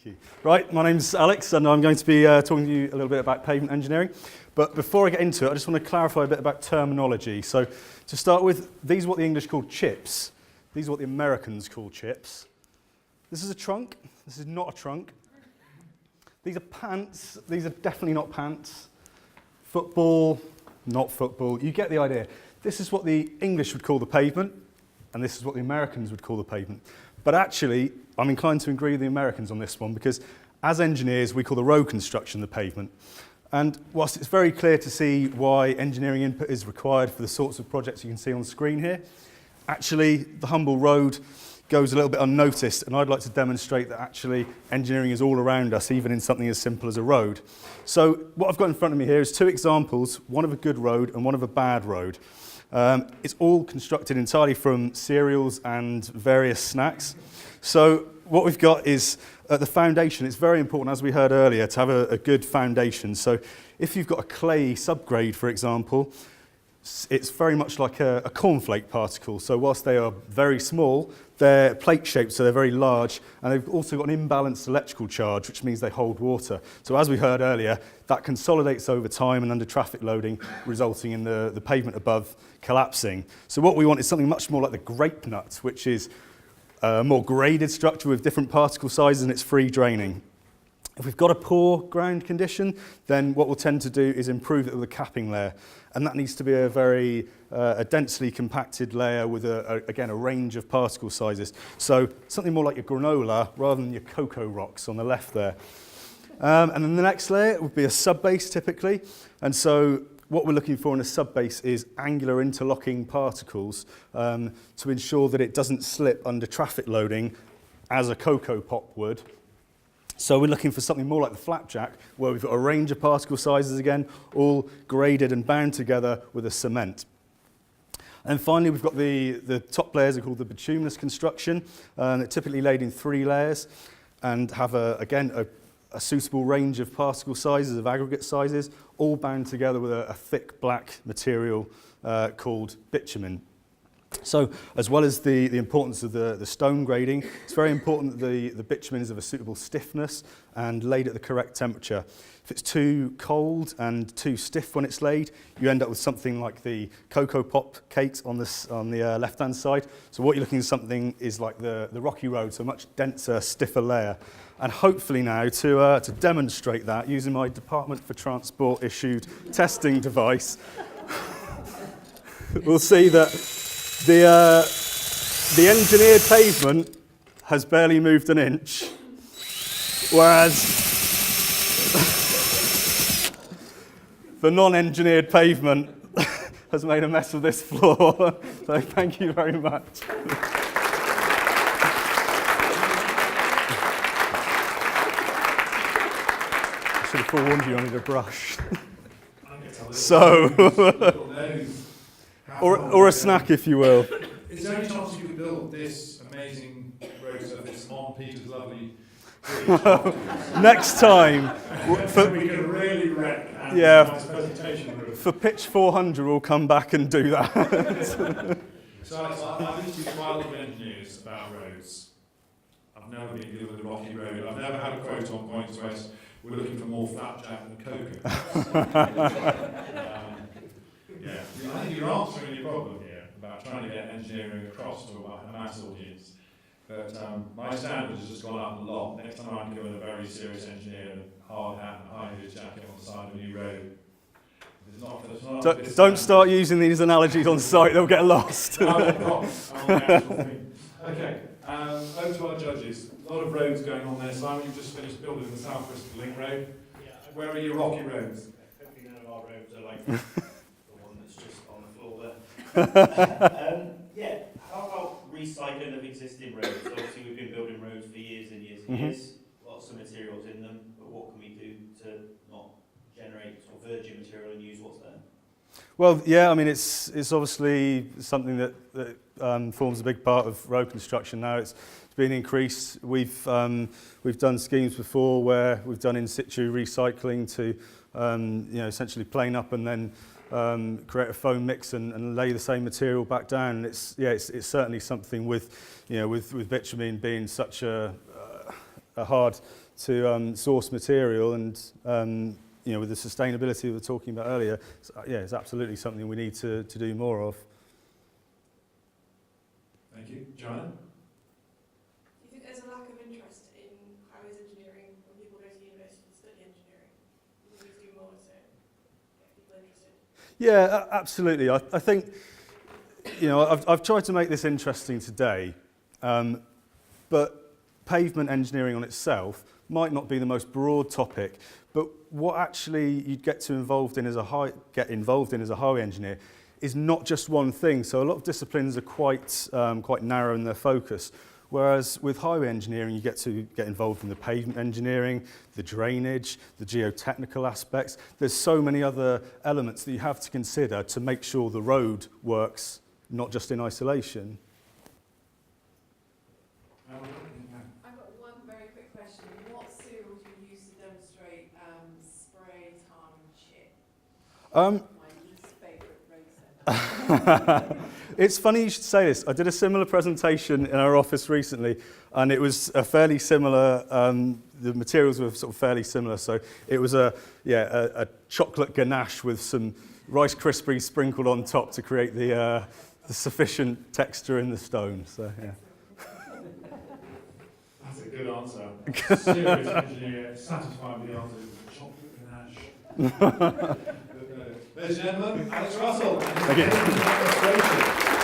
Thank you. Right, my name's Alex, and I'm going to be talking to you a little bit about pavement engineering. But before I get into it, I just want to clarify a bit about terminology. So to start with, these are what the English call chips. These are what the Americans call chips. This is a trunk. This is not a trunk. These are pants. These are definitely not pants. Football, not football. You get the idea. This is what the English would call the pavement, and this is what the Americans would call the pavement. But actually, I'm inclined to agree with the Americans on this one, because as engineers, we call the road construction the pavement. And whilst it's very clear to see why engineering input is required for the sorts of projects you can see on the screen here, actually, the humble road goes a little bit unnoticed, and I'd like to demonstrate that actually engineering is all around us, even in something as simple as a road. So what I've got in front of me here is two examples, one of a good road and one of a bad road. It's all constructed entirely from cereals and various snacks. So what we've got is at the foundation, it's very important, as we heard earlier, to have a good foundation. So if you've got a clay subgrade, for example, it's very much like a cornflake particle. So whilst they are very small, they're plate shaped, so they're very large, and they've also got an imbalanced electrical charge, which means they hold water. So as we heard earlier, that consolidates over time and under traffic loading, resulting in the pavement above collapsing. So what we want is something much more like the grape nut, which is a more graded structure with different particle sizes, and it's free draining. If we've got a poor ground condition, then what we'll tend to do is improve it with a capping layer. And that needs to be a very densely compacted layer with, again, a range of particle sizes. So something more like your granola rather than your cocoa rocks on the left there. And then the next layer would be a subbase typically. And so what we're looking for in a subbase is angular interlocking particles to ensure that it doesn't slip under traffic loading as a cocoa pop would. So we're looking for something more like the flapjack, where we've got a range of particle sizes again, all graded and bound together with a cement. And finally, we've got the top layers are called the bituminous construction. They're typically laid in 3 layers and have, again, a suitable range of particle sizes, of aggregate sizes, all bound together with a thick black material called bitumen. So, as well as the importance of the stone grading, it's very important that the bitumen is of a suitable stiffness and laid at the correct temperature. If it's too cold and too stiff when it's laid, you end up with something like the Cocoa Pop cakes on the left-hand side. So what you're looking at something is like the rocky road, so a much denser, stiffer layer. And hopefully now, to demonstrate that, using my Department for Transport issued testing device, we'll see that the engineered pavement has barely moved an inch, whereas the non-engineered pavement has made a mess of this floor. So thank you very much. I should have forewarned you I need a brush. So. Or a snack, if you will. Is there any chance you could build this amazing road surface on Peter's lovely next time? We can really wreck and nice presentation. For pitch 400, we'll come back and do that. So I've interviewed quite a lot of engineers about roads. I've never been dealing with a rocky road. I've never had a quote on Points West, we're looking for more flapjack than cocoa. Yeah, I think you're answering your problem here about trying to get engineering across to a mass audience. But my standards has just gone up a lot. Next time I'm doing a very serious engineer in a hard hat and high-vis jacket on the side of a new road. Don't start using these analogies on site, they'll get lost. Okay, over to our judges. A lot of roads going on there. Simon, you've just finished building the South Bristol Link Road. Yeah. Where are your rocky roads? Hopefully none of our roads are like just on the floor there. Yeah, how about recycling of existing roads? Obviously we've been building roads for years and years and years, lots of materials in them, but what can we do to not generate sort of virgin material and use what's there? Well, yeah, I mean, it's obviously something that forms a big part of road construction now. It's been increased. We've done schemes before where we've done in situ recycling to essentially plane up and then create a foam mix and lay the same material back down. And it's certainly something with bitumen being such a hard to source material, and you know, with the sustainability we were talking about earlier, it's absolutely something we need to do more of. Thank you. Joanna? Do you think there's a lack of interest in highways engineering when people go to university to study engineering? We need to do more to get people interested. Yeah, absolutely. I think, you know, I've tried to make this interesting today, but pavement engineering on itself might not be the most broad topic, but what actually you'd get involved in as a highway engineer is not just one thing. So a lot of disciplines are quite narrow in their focus, whereas with highway engineering you get to get involved in the pavement engineering, the drainage, the geotechnical aspects. There's so many other elements that you have to consider to make sure the road works, not just in isolation. I've got one very quick question. What cereal do you use to demonstrate spray, tar and chip? My least favourite road surface. It's funny you should say this. I did a similar presentation in our office recently, and it was a fairly similar, the materials were sort of fairly similar. So it was a chocolate ganache with some Rice Krispies sprinkled on top to create the sufficient texture in the stone. So yeah. That's a good answer. Serious engineer, satisfied with the answer. Chocolate ganache. Ladies and gentlemen, Alex Russell. Thank you.